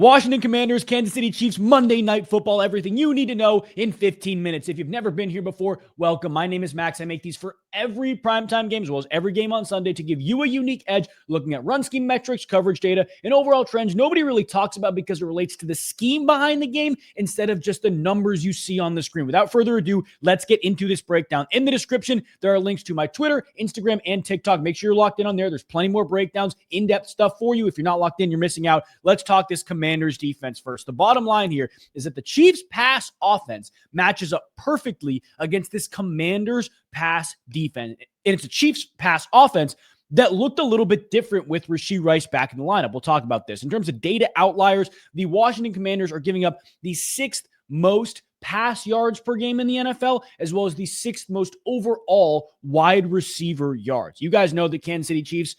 Washington Commanders, Kansas City Chiefs, Monday Night Football, everything you need to know in 15 minutes. If you've never been here before, welcome. My name is Max. I make these for every primetime game as well as every game on Sunday to give you a unique edge looking at run scheme metrics, coverage data, and overall trends nobody really talks about because it relates to the scheme behind the game instead of just the numbers you see on the screen. Without further ado, let's get into this breakdown. In the description, there are links to my Twitter, Instagram, and TikTok. Make sure you're locked in on there. There's plenty more breakdowns, in-depth stuff for you. If you're not locked in, you're missing out. Let's talk this Commanders defense first. The bottom line here is that the Chiefs pass offense matches up perfectly against this Commanders pass defense. And it's a Chiefs pass offense that looked a little bit different with Rashee Rice back in the lineup. We'll talk about this. In terms of data outliers, the Washington Commanders are giving up the 6th most pass yards per game in the NFL, as well as the 6th most overall wide receiver yards. You guys know the Kansas City Chiefs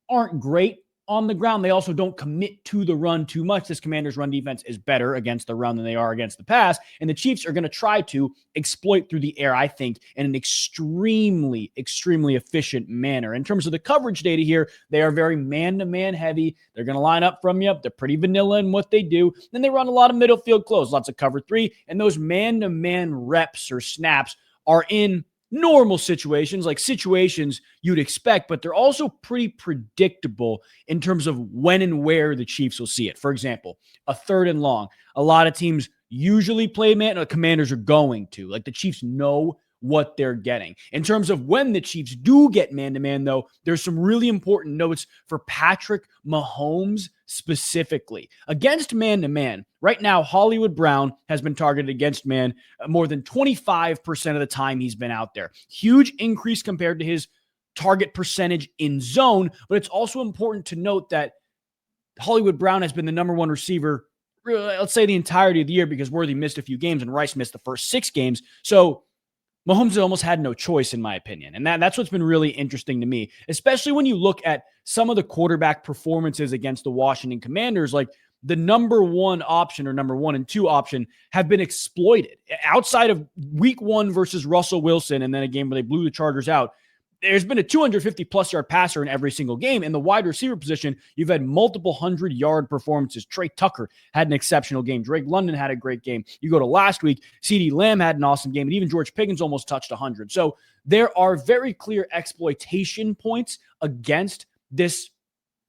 aren't great on the ground. They also don't commit to the run too much. This Commanders run defense is better against the run than they are against the pass. And the Chiefs are going to try to exploit through the air, I think, in an extremely, extremely efficient manner. In terms of the coverage data here, they are very man-to-man heavy. They're going to line up from you. They're pretty vanilla in what they do. Then they run a lot of middle field close, lots of cover 3. And those man-to-man reps or snaps are in normal situations, like situations you'd expect, but they're also pretty predictable in terms of when and where the Chiefs will see it. For example, a 3rd and long. A lot of teams usually play man, the Commanders are going to. Like the Chiefs know what they're getting. In terms of when the Chiefs do get man-to-man, though, there's some really important notes for Patrick Mahomes specifically. Against man-to-man, right now, Hollywood Brown has been targeted against man more than 25% of the time he's been out there. Huge increase compared to his target percentage in zone, but it's also important to note that Hollywood Brown has been the number 1 receiver, let's say the entirety of the year, because Worthy missed a few games and Rice missed the first 6 games. So Mahomes almost had no choice, in my opinion. And that's what's been really interesting to me, especially when you look at some of the quarterback performances against the Washington Commanders. Like the number 1 option or number 1 and 2 option have been exploited. Outside of week 1 versus Russell Wilson and then a game where they blew the Chargers out, there's been a 250-plus yard passer in every single game. In the wide receiver position, you've had multiple 100-yard performances. Trey Tucker had an exceptional game. Drake London had a great game. You go to last week, CeeDee Lamb had an awesome game, and even George Pickens almost touched 100. So there are very clear exploitation points against this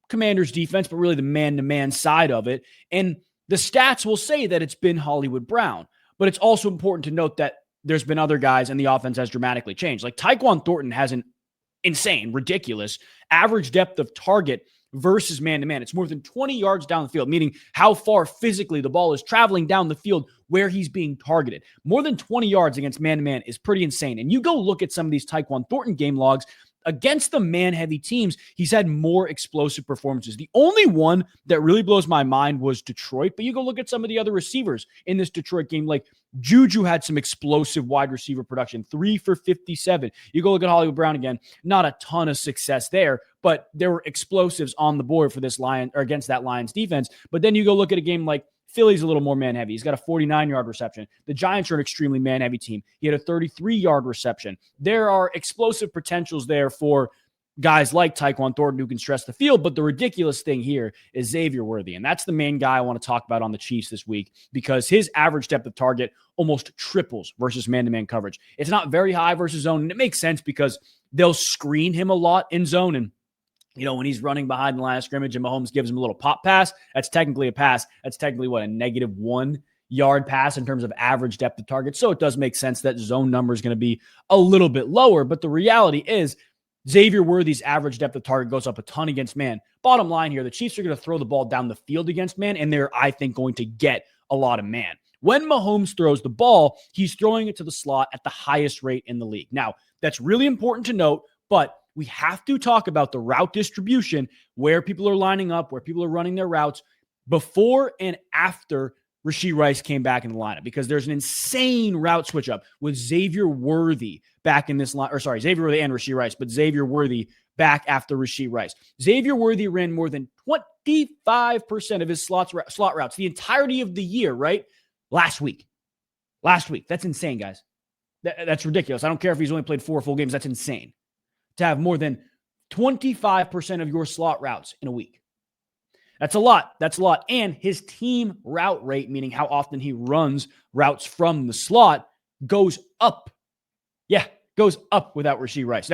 Commanders defense, but really the man-to-man side of it. And the stats will say that it's been Hollywood Brown, but it's also important to note that there's been other guys and the offense has dramatically changed. Like Tyquan Thornton has an insane, ridiculous average depth of target versus man-to-man. It's more than 20 yards down the field, meaning how far physically the ball is traveling down the field where he's being targeted. More than 20 yards against man-to-man is pretty insane. And you go look at some of these Tyquan Thornton game logs, against the man-heavy teams, he's had more explosive performances. The only one that really blows my mind was Detroit, but you go look at some of the other receivers in this Detroit game, like Juju had some explosive wide receiver production, 3 for 57. You go look at Hollywood Brown again, not a ton of success there, but there were explosives on the board for this Lion or against that Lions defense. But then you go look at a game like Philly's a little more man-heavy. He's got a 49-yard reception. The Giants are an extremely man-heavy team. He had a 33-yard reception. There are explosive potentials there for guys like Tyquan Thornton who can stretch the field, but the ridiculous thing here is Xavier Worthy, and that's the main guy I want to talk about on the Chiefs this week because his average depth of target almost triples versus man-to-man coverage. It's not very high versus zone, and it makes sense because they'll screen him a lot in zone, and when he's running behind the line of scrimmage and Mahomes gives him a little pop pass, that's technically a pass. That's technically a -1 yard pass in terms of average depth of target. So it does make sense that zone number is going to be a little bit lower. But the reality is Xavier Worthy's average depth of target goes up a ton against man. Bottom line here, the Chiefs are going to throw the ball down the field against man, and they're, I think, going to get a lot of man. When Mahomes throws the ball, he's throwing it to the slot at the highest rate in the league. Now, that's really important to note, but we have to talk about the route distribution, where people are lining up, where people are running their routes before and after Rashee Rice came back in the lineup, because there's an insane route switch up with Xavier Worthy back in this line, or sorry, Xavier Worthy and Rashee Rice, but Xavier Worthy back after Rashee Rice. Xavier Worthy ran more than 25% of his slot routes the entirety of the year, right? Last week. That's insane, guys. That's ridiculous. I don't care if he's only played 4 full games. That's insane to have more than 25% of your slot routes in a week. That's a lot. That's a lot. And his team route rate, meaning how often he runs routes from the slot, goes up. Yeah, goes up without Rashee Rice.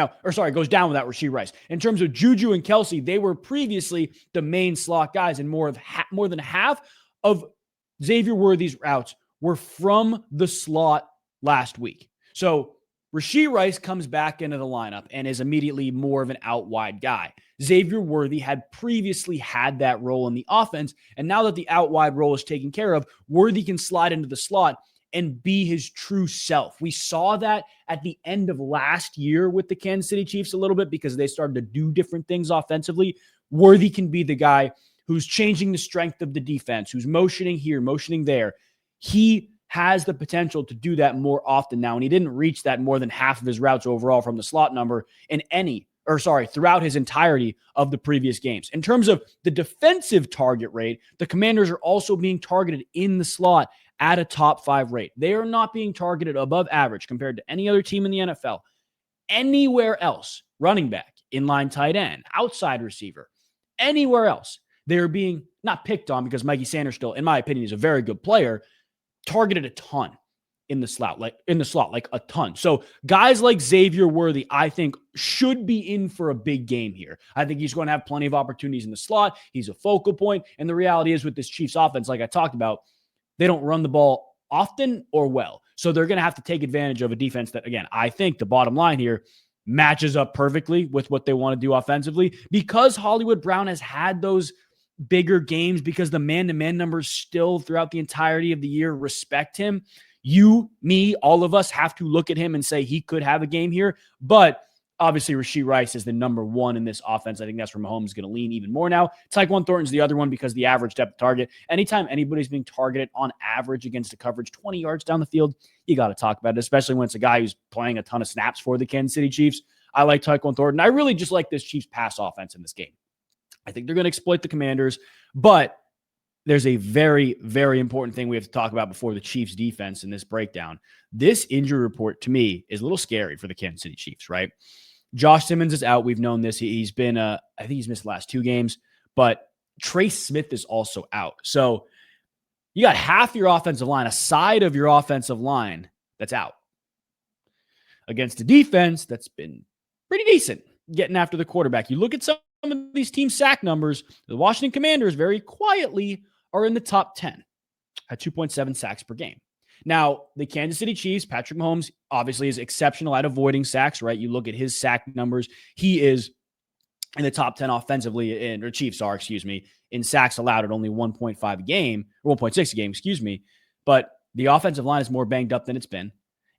Goes down without Rashee Rice. In terms of Juju and Kelsey, they were previously the main slot guys, and more than half of Xavier Worthy's routes were from the slot last week. So Rashee Rice comes back into the lineup and is immediately more of an out wide guy. Xavier Worthy had previously had that role in the offense, and now that the out wide role is taken care of, Worthy can slide into the slot and be his true self. We saw that at the end of last year with the Kansas City Chiefs a little bit because they started to do different things offensively. Worthy can be the guy who's changing the strength of the defense, who's motioning here, motioning there. He has the potential to do that more often now, and he didn't reach that more than half of his routes overall from the slot number throughout his entirety of the previous games. In terms of the defensive target rate, the Commanders are also being targeted in the slot at a top 5 rate. They are not being targeted above average compared to any other team in the NFL. Anywhere else, running back, inline tight end, outside receiver, anywhere else, they're being not picked on because Mikey Sanders still, in my opinion, is a very good player, targeted a ton in the slot, like a ton. So guys like Xavier Worthy, I think, should be in for a big game here. I think he's going to have plenty of opportunities in the slot. He's a focal point. And the reality is with this Chiefs offense, like I talked about, they don't run the ball often or well. So they're going to have to take advantage of a defense that, again, I think the bottom line here matches up perfectly with what they want to do offensively because Hollywood Brown has had those bigger games because the man-to-man numbers still throughout the entirety of the year respect him. You, me, all of us have to look at him and say he could have a game here. But obviously, Rashee Rice is the number one in this offense. I think that's where Mahomes is going to lean even more now. Tyquan Thornton's the other one because the average depth target. Anytime anybody's being targeted on average against a coverage 20 yards down the field, you got to talk about it, especially when it's a guy who's playing a ton of snaps for the Kansas City Chiefs. I like Tyquan Thornton. I really just like this Chiefs pass offense in this game. I think they're going to exploit the Commanders, but there's a very, very important thing we have to talk about before the Chiefs defense in this breakdown. This injury report, to me, is a little scary for the Kansas City Chiefs, right? Josh Simmons is out. We've known this. He's been, I think he's missed the last 2 games, but Trace Smith is also out. So you got half your offensive line, a side of your offensive line that's out against a defense that's been pretty decent getting after the quarterback. You look at some of these team sack numbers, the Washington Commanders very quietly are in the top 10 at 2.7 sacks per game. Now, the Kansas City Chiefs, Patrick Mahomes obviously is exceptional at avoiding sacks, right? You look at his sack numbers. He is in the top 10 offensively in sacks allowed at only 1.5 a game, or 1.6 a game, But the offensive line is more banged up than it's been.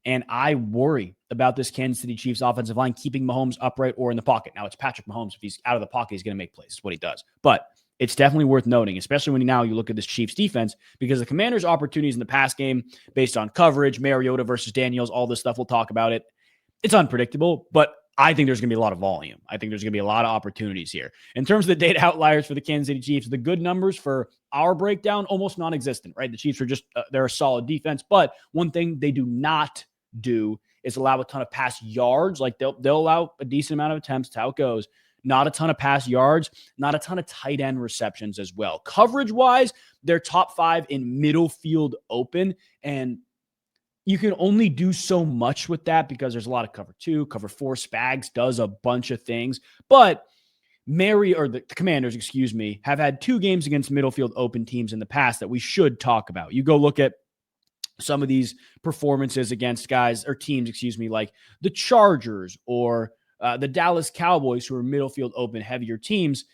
And I worry about this Kansas City Chiefs offensive line keeping Mahomes upright or in the pocket. Now, it's Patrick Mahomes. If he's out of the pocket, he's going to make plays. That's what he does. But it's definitely worth noting, especially when now you look at this Chiefs defense, because the Commanders' opportunities in the pass game based on coverage, Mariota versus Daniels, all this stuff, we'll talk about it. It's unpredictable, but I think there's going to be a lot of volume. I think there's going to be a lot of opportunities here. In terms of the data outliers for the Kansas City Chiefs, the good numbers for our breakdown, almost non-existent, right? The Chiefs are just, they're a solid defense, but one thing they do not do is allow a ton of pass yards. Like they'll allow a decent amount of attempts. That's how it goes. Not a ton of pass yards, not a ton of tight end receptions as well. Coverage-wise, they're top 5 in middle field open, and you can only do so much with that because there's a lot of cover 2, cover 4. Spags does a bunch of things, but the Commanders, have had 2 games against middle field open teams in the past that we should talk about. You go look at some of these performances against guys or teams, like the Chargers or the Dallas Cowboys, who are middle field open heavier teams.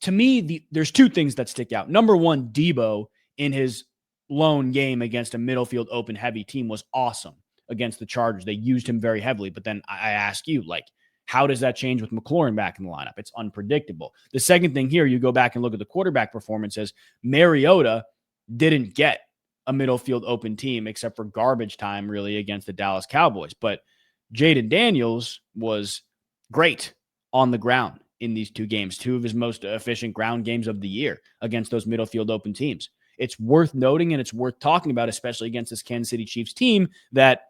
To me, there's 2 things that stick out. Number one, Debo in his lone game against a middle field open heavy team was awesome against the Chargers. They used him very heavily. But then I ask you, how does that change with McLaurin back in the lineup? It's unpredictable. The second thing here, you go back and look at the quarterback performances. Mariota didn't get a middle field open team except for garbage time really against the Dallas Cowboys. But Jaden Daniels was great on the ground in these 2 games, 2 of his most efficient ground games of the year against those middle field open teams. It's worth noting and it's worth talking about, especially against this Kansas City Chiefs team that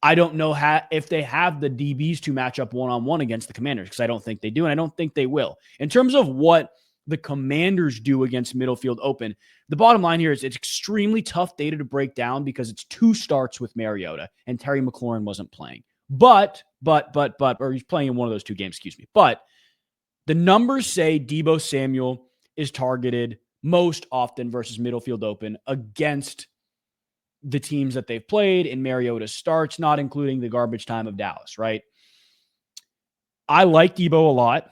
I don't know if they have the DBs to match up one-on-one against the Commanders, because I don't think they do, and I don't think they will. In terms of what the Commanders do against middle field open. The bottom line here is it's extremely tough data to break down because it's 2 starts with Mariota and Terry McLaurin wasn't playing. Or he's playing in one of those 2 games, excuse me. But the numbers say Deebo Samuel is targeted most often versus middle field open against the teams that they've played in Mariota starts, not including the garbage time of Dallas, right? I like Deebo a lot.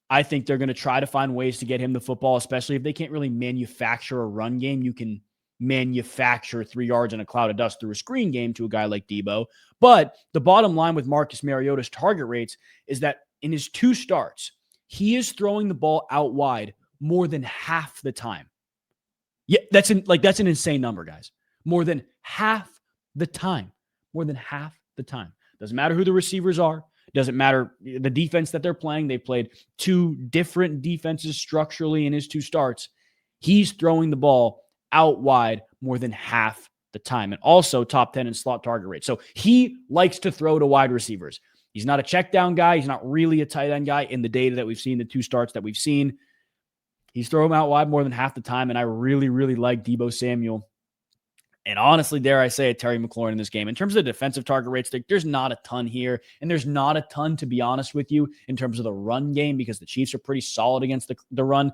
I think they're going to try to find ways to get him the football, especially if they can't really manufacture a run game. You can manufacture 3 yards in a cloud of dust through a screen game to a guy like Deebo. But the bottom line with Marcus Mariota's target rates is that in his 2 starts, he is throwing the ball out wide more than half the time. Yeah, that's an insane number, guys. More than half the time. More than half the time. Doesn't matter who the receivers are. Doesn't matter the defense that they're playing. They played 2 different defenses structurally in his 2 starts. He's throwing the ball out wide more than half the time, and also top 10 in slot target rate. So he likes to throw to wide receivers. He's not a check down guy. He's not really a tight end guy in the data that we've seen, the 2 starts that we've seen. He's throwing them out wide more than half the time, and I really, really like Deebo Samuel. And honestly, dare I say it, Terry McLaurin in this game. In terms of the defensive target rates, there's not a ton here. And there's not a ton, to be honest with you, in terms of the run game because the Chiefs are pretty solid against the run.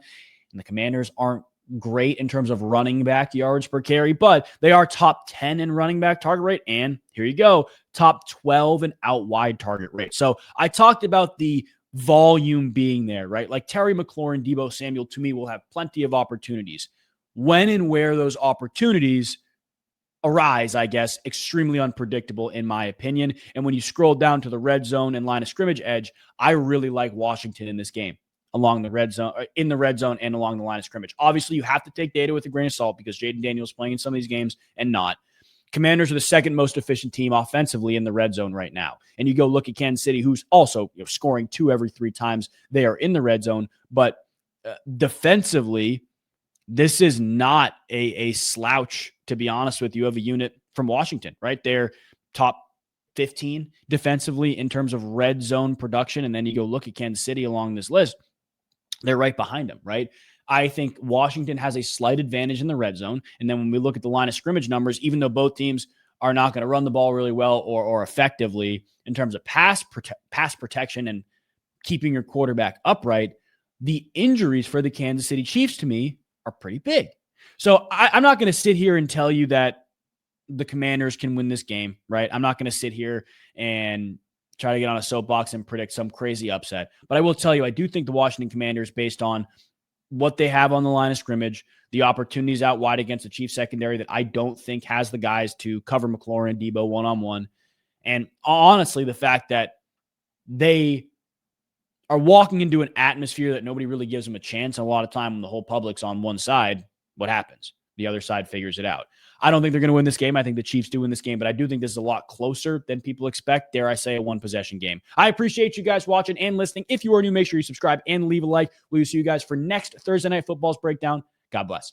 And the Commanders aren't great in terms of running back yards per carry, but they are top 10 in running back target rate. And here you go, top 12 in out wide target rate. So I talked about the volume being there, right? Like Terry McLaurin, Deebo Samuel, to me, will have plenty of opportunities. When and where those opportunities arise, I guess, extremely unpredictable in my opinion. And when you scroll down to the red zone and line of scrimmage edge, I really like Washington in this game along the red zone, in the red zone and along the line of scrimmage. Obviously, you have to take data with a grain of salt because Jaden Daniels playing in some of these games and not. Commanders are the second most efficient team offensively in the red zone right now. And you go look at Kansas City, who's also scoring 2 every 3 times they are in the red zone. But defensively, this is not a slouch, to be honest with you, of a unit from Washington, right? They're top 15 defensively in terms of red zone production. And then you go look at Kansas City along this list. They're right behind them, right? I think Washington has a slight advantage in the red zone. And then when we look at the line of scrimmage numbers, even though both teams are not going to run the ball really well or effectively in terms of pass protection and keeping your quarterback upright, the injuries for the Kansas City Chiefs, to me, are pretty big. So I'm not going to sit here and tell you that the Commanders can win this game, right? I'm not going to sit here and try to get on a soapbox and predict some crazy upset. But I will tell you, I do think the Washington Commanders, based on what they have on the line of scrimmage, the opportunities out wide against the Chiefs secondary that I don't think has the guys to cover McLaurin and Deebo one-on-one. And honestly, the fact that they are walking into an atmosphere that nobody really gives them a chance. And a lot of time when the whole public's on one side, what happens? The other side figures it out. I don't think they're going to win this game. I think the Chiefs do win this game, but I do think this is a lot closer than people expect. Dare I say, a 1-possession game. I appreciate you guys watching and listening. If you are new, make sure you subscribe and leave a like. We'll see you guys for next Thursday Night Football's breakdown. God bless.